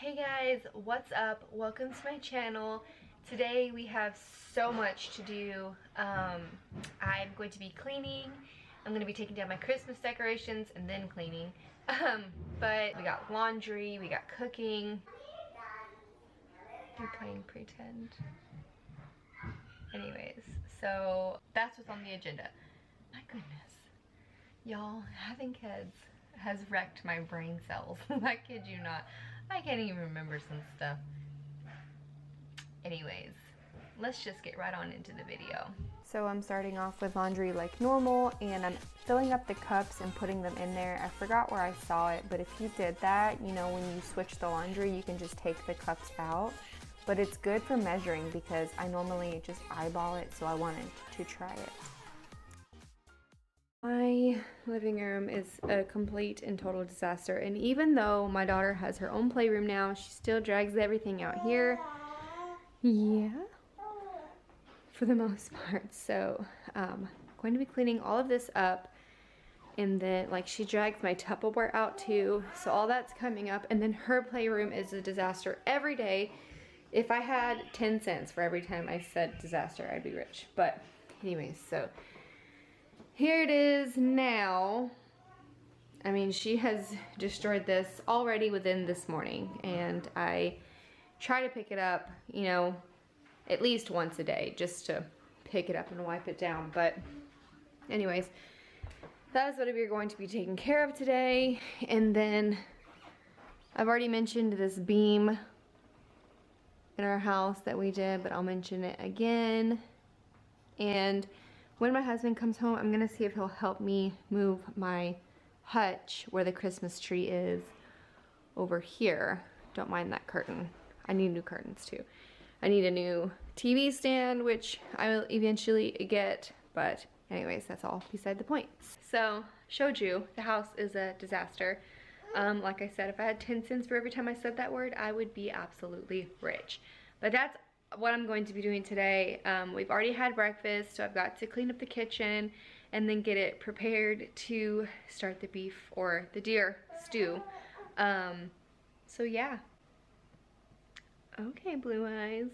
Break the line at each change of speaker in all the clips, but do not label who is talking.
Hey guys, what's up? Welcome to my channel. Today we have so much to do. I'm going to be cleaning. I'm going to be taking down my Christmas decorations and then cleaning. But we got laundry, we got cooking. You're playing pretend. Anyways, so that's what's on the agenda. My goodness. Y'all, having kids has wrecked my brain cells. I kid you not. I can't even remember some stuff. Anyways, let's just get right on into the video. So I'm starting off with laundry like normal, and I'm filling up the cups and putting them in there. I forgot where I saw it, but if you did that, you know, when you switch the laundry, you can just take the cups out. But it's good for measuring because I normally just eyeball it, so I wanted to try it. My living room is a complete and total disaster, and even though my daughter has her own playroom now, she still drags everything out here. Yeah, for the most part. So I'm going to be cleaning all of this up, and then like she drags my Tupperware out too, so all that's coming up. And then her playroom is a disaster every day. If I had 10 cents for every time I said disaster, I'd be rich. But anyways, so here it is now. I mean, she has destroyed this already within this morning, and I try to pick it up, you know, at least once a day just to pick it up and wipe it down. But anyways, that is what we're going to be taking care of today. And then I've already mentioned this beam in our house that we did, but I'll mention it again. And when my husband comes home, I'm gonna see if he'll help me move my hutch where the Christmas tree is over here. Don't mind that curtain. I need new curtains too. I need a new TV stand, which I will eventually get, but anyways, that's all beside the point. So, showed you, the house is a disaster. Like I said, if I had 10 cents for every time I said that word, I would be absolutely rich. But that's what I'm going to be doing today. We've already had breakfast, so I've got to clean up the kitchen and then get it prepared to start the beef or the deer stew. So yeah. Okay, Blue Eyes.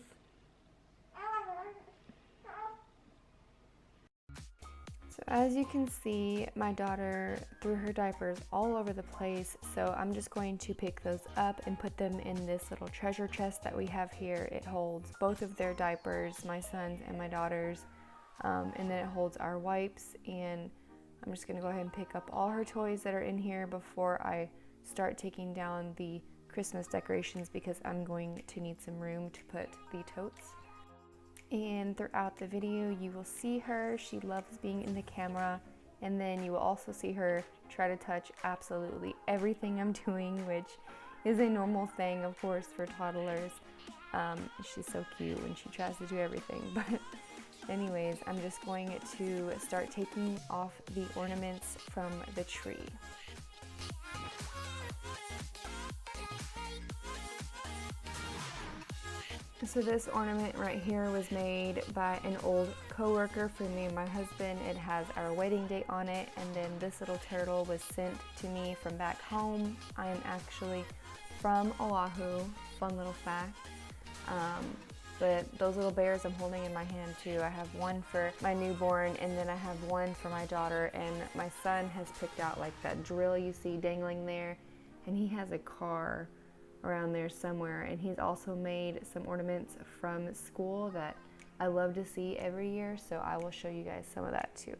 So as you can see, my daughter threw her diapers all over the place, so I'm just going to pick those up and put them in this little treasure chest that we have here. It holds both of their diapers, my son's and my daughter's, and then it holds our wipes, and I'm just gonna go ahead and pick up all her toys that are in here before I start taking down the Christmas decorations, because I'm going to need some room to put the totes. And throughout the video you will see her, she loves being in the camera, and then you will also see her try to touch absolutely everything I'm doing, which is a normal thing of course for toddlers. She's so cute when she tries to do everything. But anyways, I'm just going to start taking off the ornaments from the tree. So this ornament right here was made by an old co-worker for me and my husband. It has our wedding date on it, and then this little turtle was sent to me from back home. I am actually from Oahu, fun little fact. But those little bears I'm holding in my hand too. I have one for my newborn, and then I have one for my daughter, and my son has picked out like that drill you see dangling there, and he has a car around there somewhere, and he's also made some ornaments from school that I love to see every year, so I will show you guys some of that too.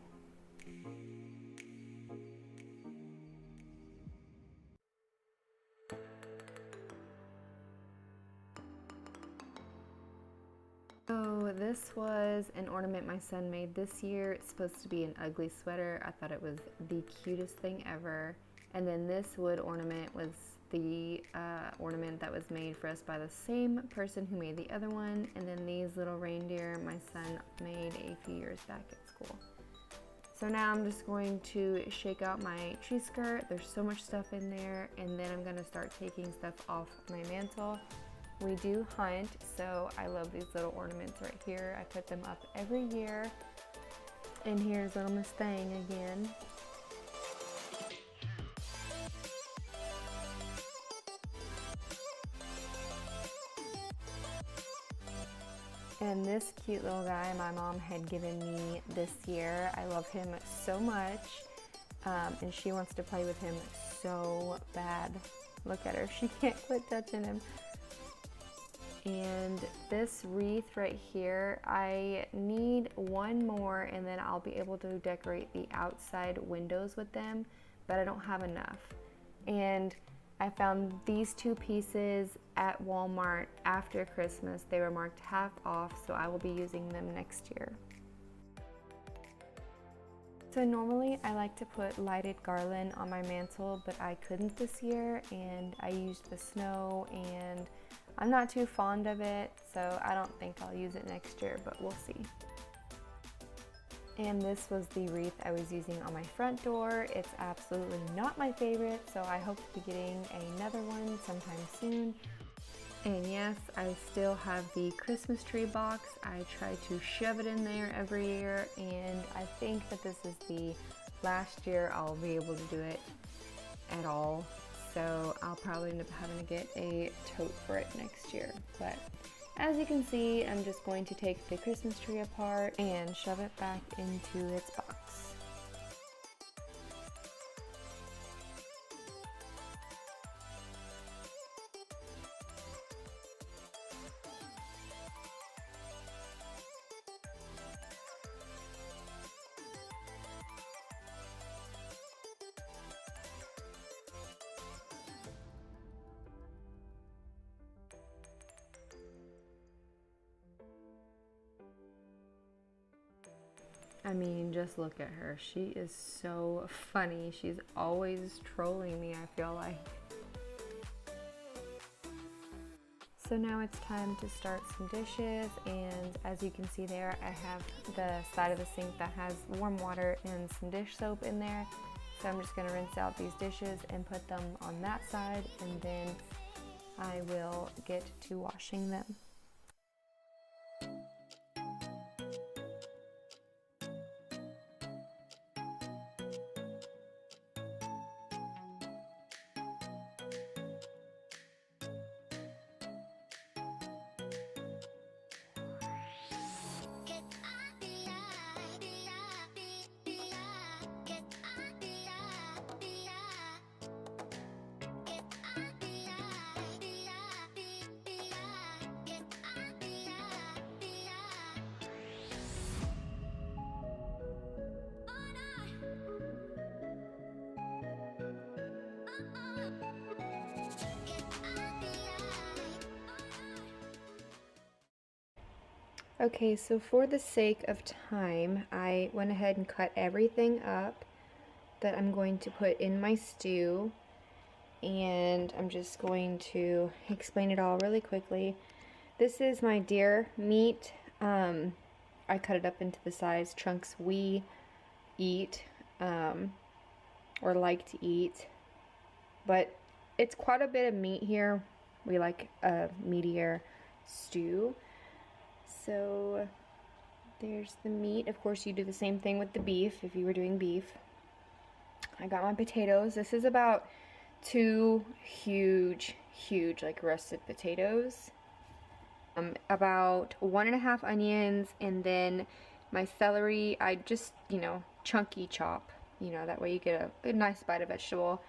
So this was an ornament my son made this year. It's supposed to be an ugly sweater. I thought it was the cutest thing ever. And then this wood ornament was the ornament that was made for us by the same person who made the other one. And then these little reindeer my son made a few years back at school. So now I'm just going to shake out my tree skirt. There's so much stuff in there, and then I'm gonna start taking stuff off my mantle. We do hunt, so I love these little ornaments right here. I put them up every year. And here's little Miss Thing again. And this cute little guy my mom had given me this year. I love him so much. And she wants to play with him so bad. Look at her, she can't quit touching him. And this wreath right here, I need one more and then I'll be able to decorate the outside windows with them, but I don't have enough. And I found these two pieces at Walmart after Christmas. They were marked half off, so I will be using them next year. So normally I like to put lighted garland on my mantle, but I couldn't this year, and I used the snow, and I'm not too fond of it, so I don't think I'll use it next year, but we'll see. And this was the wreath I was using on my front door. It's absolutely not my favorite, so I hope to be getting another one sometime soon. And yes, I still have the Christmas tree box. I try to shove it in there every year, and I think that this is the last year I'll be able to do it at all. So I'll probably end up having to get a tote for it next year. But as you can see, I'm just going to take the Christmas tree apart and shove it back into its box. I mean, just look at her. She is so funny. She's always trolling me, I feel like. So now it's time to start some dishes, and as you can see there, I have the side of the sink that has warm water and some dish soap in there. So I'm just gonna rinse out these dishes and put them on that side, and then I will get to washing them. Okay, so for the sake of time, I went ahead and cut everything up that I'm going to put in my stew, and I'm just going to explain it all really quickly. This is my deer meat. I cut it up into the size chunks we eat, or like to eat, but it's quite a bit of meat here. We like a meatier stew. So there's the meat. Of course, you do the same thing with the beef if you were doing beef. I got my potatoes. This is about 2 huge like russet potatoes. About 1.5 onions, and then my celery, I just, chunky chop. That way you get a nice bite of vegetable.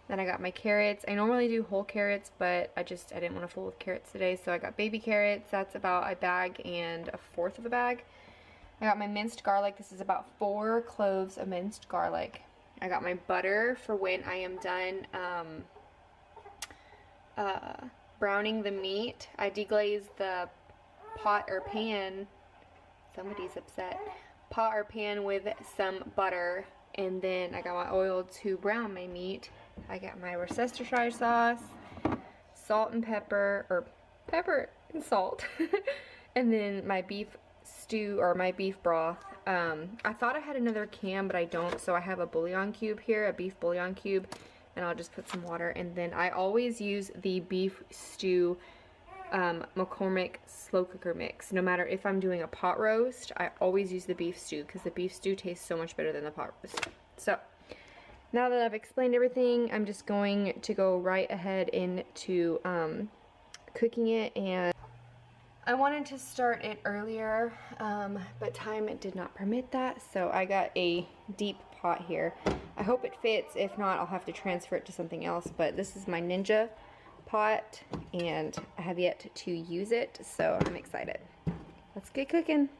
Then I got my carrots. I normally do whole carrots, but I didn't want to fool with carrots today, so I got baby carrots. That's about 1 bag and 1/4 of a bag. I got my minced garlic. This is about 4 cloves of minced garlic. I got my butter for when I am done browning the meat. I deglaze the pot or pan. Somebody's upset. Pot or pan with some butter, and then I got my oil to brown my meat. I got my Worcestershire sauce, salt and pepper, or pepper and salt, and then my beef stew, or my beef broth. I thought I had another can, but I don't, so I have a bouillon cube here, a beef bouillon cube, and I'll just put some water. And then I always use the beef stew McCormick slow cooker mix. No matter if I'm doing a pot roast, I always use the beef stew because the beef stew tastes so much better than the pot roast. So now that I've explained everything, I'm just going to go right ahead into cooking it. And I wanted to start it earlier, but time did not permit that, so I got a deep pot here. I hope it fits. If not, I'll have to transfer it to something else, but this is my Ninja pot, and I have yet to use it, so I'm excited. Let's get cooking.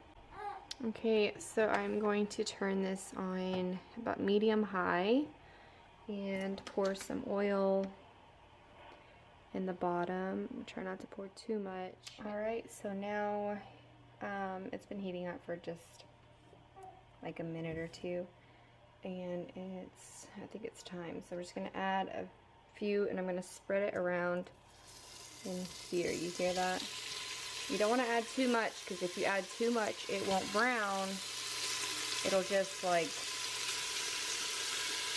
Okay, so I'm going to turn this on about medium-high and pour some oil in the bottom. Try not to pour too much. Alright, so now it's been heating up for just like a minute or two, and I think it's time. So we're just gonna add a few, and I'm gonna spread it around in here. You hear that? You don't want to add too much, because if you add too much, it won't brown. It'll just, like,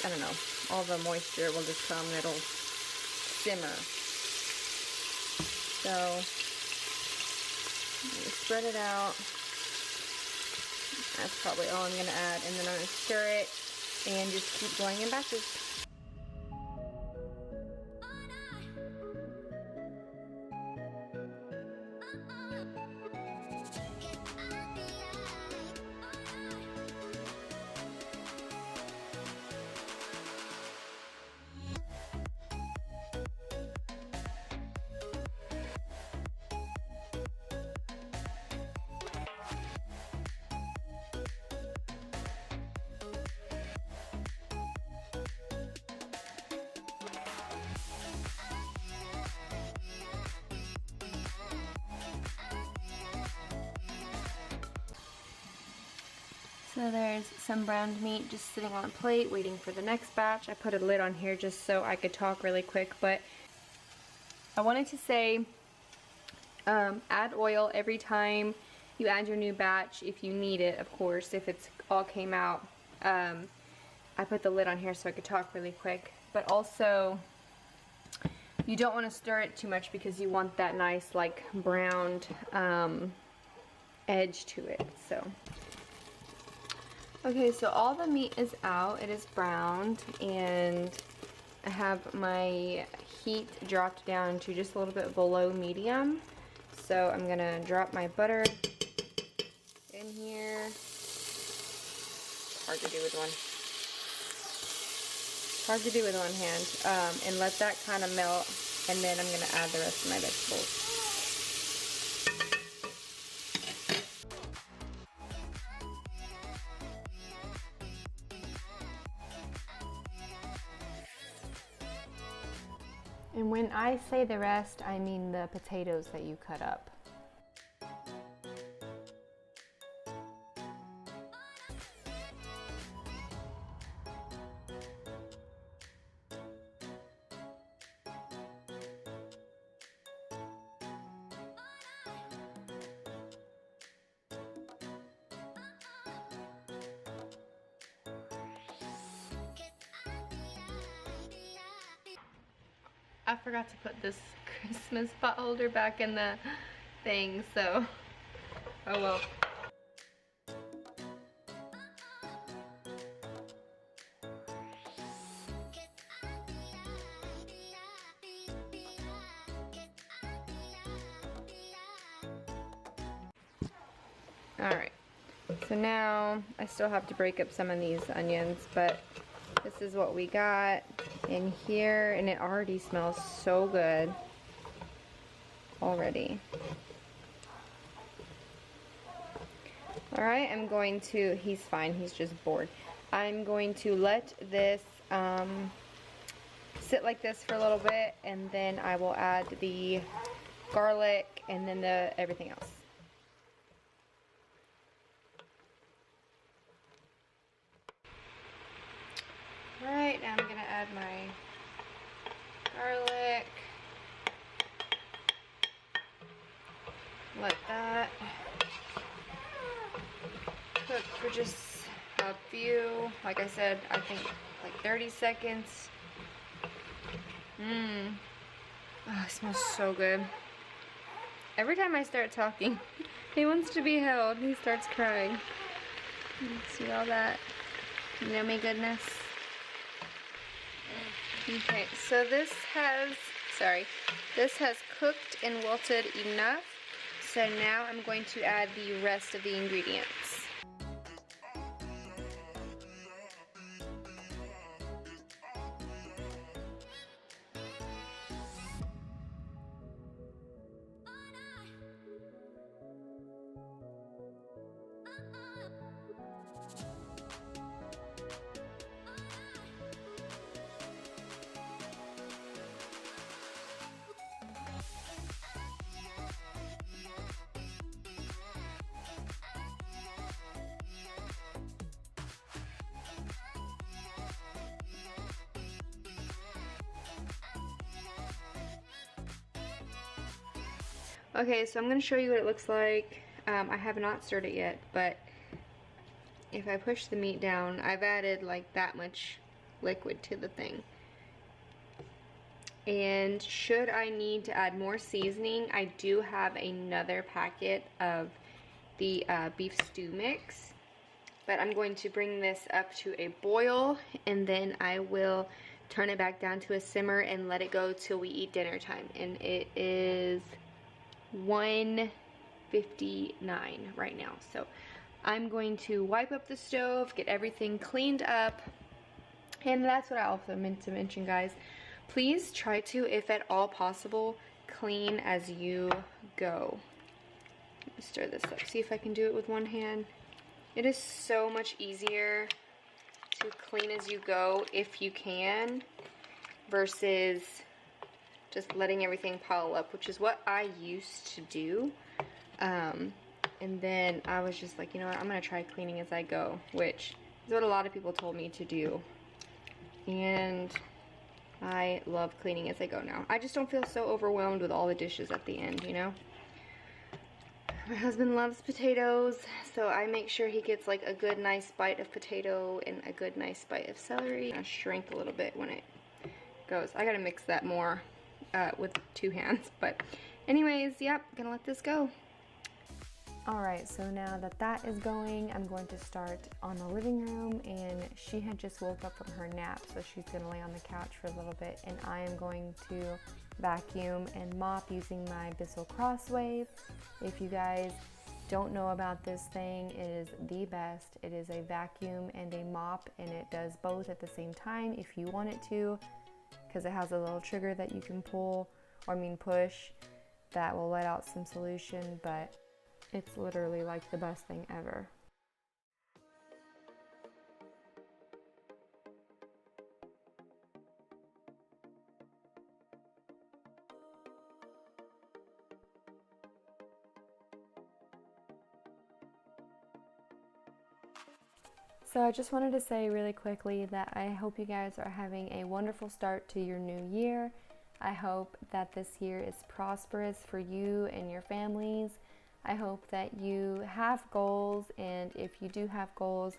I don't know, all the moisture will just come and it'll simmer. So, I'm going to spread it out. That's probably all I'm going to add. And then I'm going to stir it and just keep going in batches. So there's some browned meat just sitting on a plate waiting for the next batch. I put a lid on here just so I could talk really quick, but I wanted to say add oil every time you add your new batch if you need it, of course, if it's all came out. I put the lid on here so I could talk really quick, but also you don't want to stir it too much because you want that nice like browned edge to it. So okay, so all the meat is out, it is browned, and I have my heat dropped down to just a little bit below medium. So I'm gonna drop my butter in here. Hard to do with one. Hard to do with one hand. And let that kind of melt, and then I'm gonna add the rest of my vegetables. And when I say the rest, I mean the potatoes that you cut up. I forgot to put this Christmas pot holder back in the thing, so oh well. Alright, so now I still have to break up some of these onions, but this is what we got in here, and it already smells so good already. Alright, I'm going to, he's fine, he's just bored. I'm going to let this sit like this for a little bit, and then I will add the garlic and then the everything else. Alright, now I'm going to add my garlic. Let that cook for just a few, like I said, I think like 30 seconds. Oh, it smells so good. Every time I start talking, he wants to be held. He starts crying. See all that yummy goodness? Okay, so this has cooked and wilted enough, So now I'm going to add the rest of the ingredients. Okay, so I'm going to show you what it looks like. I have not stirred it yet, but if I push the meat down, I've added like that much liquid to the thing. And should I need to add more seasoning, I do have another packet of the beef stew mix. But I'm going to bring this up to a boil, and then I will turn it back down to a simmer and let it go till we eat dinner time. And it is 1:59 right now. So I'm going to wipe up the stove, get everything cleaned up. And that's what I also meant to mention, guys. Please try to, if at all possible, clean as you go. Let me stir this up, see if I can do it with one hand. It is so much easier to clean as you go if you can, versus just letting everything pile up, which is what I used to do. And then I was just like, you know what, I'm gonna try cleaning as I go, which is what a lot of people told me to do. And I love cleaning as I go now. I just don't feel so overwhelmed with all the dishes at the end, you know? My husband loves potatoes, so I make sure he gets like a good nice bite of potato and a good nice bite of celery. I shrink a little bit when it goes. I gotta mix that more with two hands, but anyways, yep, gonna let this go. Alright, so now that that is going, I'm going to start on the living room, and she had just woke up from her nap, so she's gonna lay on the couch for a little bit, and I am going to vacuum and mop using my Bissell Crosswave. If you guys don't know about this thing, it is the best. It is a vacuum and a mop, and it does both at the same time if you want it to, because it has a little trigger that you can pull, or push, that will let out some solution, but it's literally like the best thing ever. So I just wanted to say really quickly that I hope you guys are having a wonderful start to your new year. I hope that this year is prosperous for you and your families. I hope that you have goals, and if you do have goals,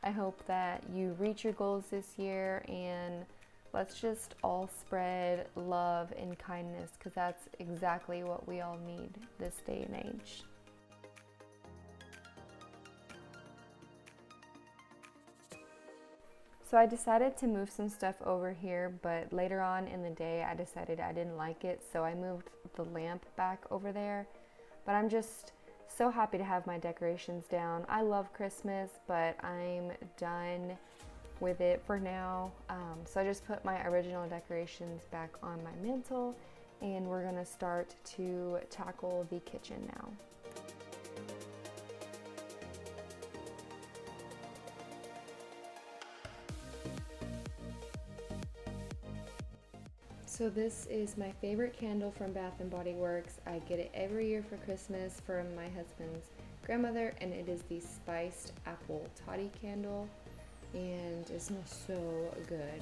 I hope that you reach your goals this year, and let's just all spread love and kindness, because that's exactly what we all need this day and age. So I decided to move some stuff over here, but later on in the day I decided I didn't like it, so I moved the lamp back over there. But I'm just so happy to have my decorations down. I love Christmas, but I'm done with it for now. So I just put my original decorations back on my mantle, and we're gonna start to tackle the kitchen now. So this is my favorite candle from Bath & Body Works. I get it every year for Christmas from my husband's grandmother, and it is the spiced apple toddy candle, and it smells so good.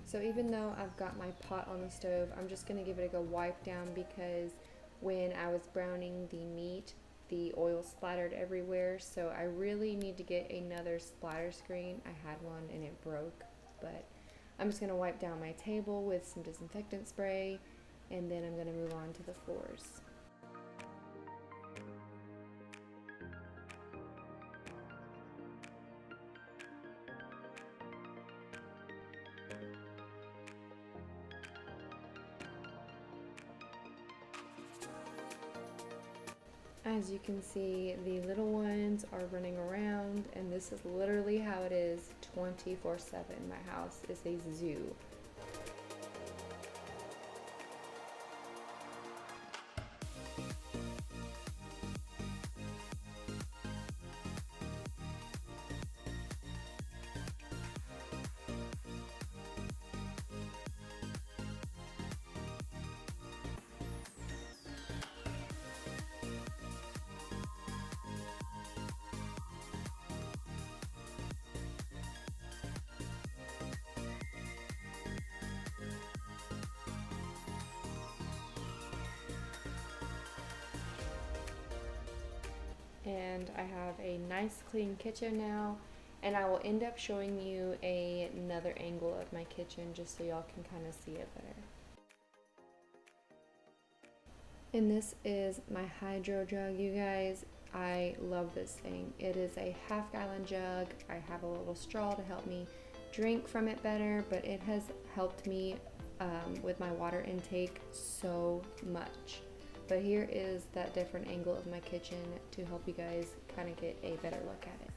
So even though I've got my pot on the stove, I'm just going to give it a go wipe down, because when I was browning the meat, the oil splattered everywhere, so I really need to get another splatter screen. I had one and it broke, but I'm just gonna wipe down my table with some disinfectant spray, and then I'm gonna move on to the floors. As you can see, the little ones are running around, and this is literally how it is 24/7. My house is a zoo. And I have a nice clean kitchen now, and I will end up showing you another angle of my kitchen just so y'all can kind of see it better. And this is my hydro jug, you guys. I love this thing. It is a half-gallon jug. I have a little straw to help me drink from it better, but it has helped me with my water intake so much. But here is that different angle of my kitchen to help you guys kind of get a better look at it.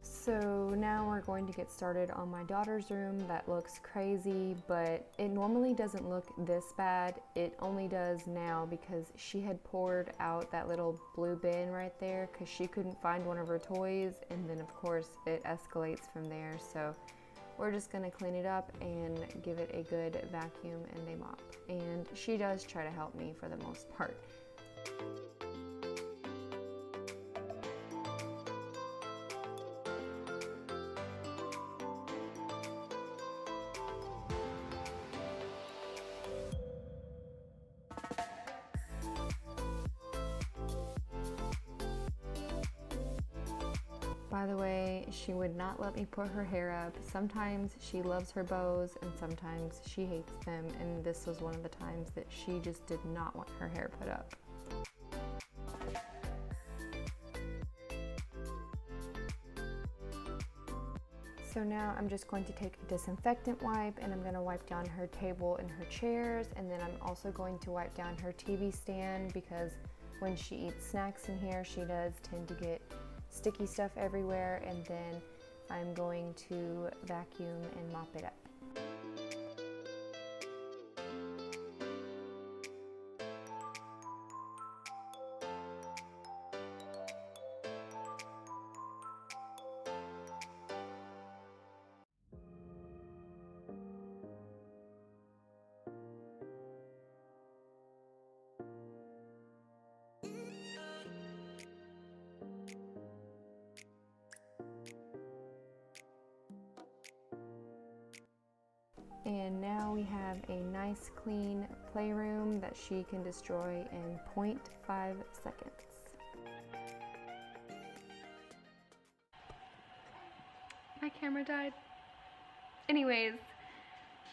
So now we're going to get started on my daughter's room. That looks crazy, but it normally doesn't look this bad. It only does now because she had poured out that little blue bin right there because she couldn't find one of her toys, and then of course it escalates from there. So we're just gonna clean it up and give it a good vacuum and a mop. And she does try to help me for the most part. By the way, she would not let me put her hair up. Sometimes she loves her bows and sometimes she hates them, and this was one of the times that she just did not want her hair put up. So now I'm just going to take a disinfectant wipe and I'm going to wipe down her table and her chairs, and then I'm also going to wipe down her TV stand because when she eats snacks in here, she does tend to get sticky stuff everywhere, and then I'm going to vacuum and mop it up. And now we have a nice clean playroom that she can destroy in 0.5 seconds. My camera died. Anyways,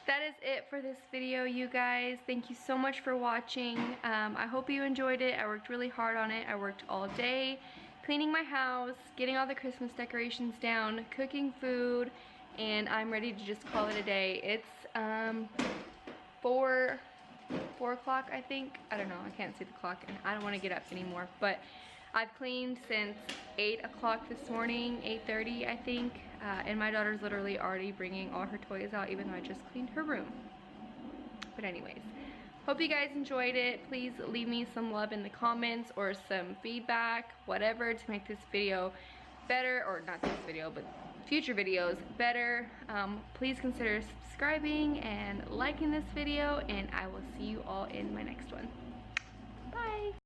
that is it for this video, you guys. Thank you so much for watching. I hope you enjoyed it. I worked really hard on it. I worked all day cleaning my house, getting all the Christmas decorations down, cooking food, and I'm ready to just call it a day. It's 4 o'clock, I think. I don't know, I can't see the clock and I don't want to get up anymore, but I've cleaned since 8 o'clock this morning, 8:30 I think, and my daughter's literally already bringing all her toys out even though I just cleaned her room. But anyways, hope you guys enjoyed it. Please leave me some love in the comments or some feedback, whatever, to make this video better, or not this video, but future videos better. Please consider subscribing and liking this video, and I will see you all in my next one. Bye!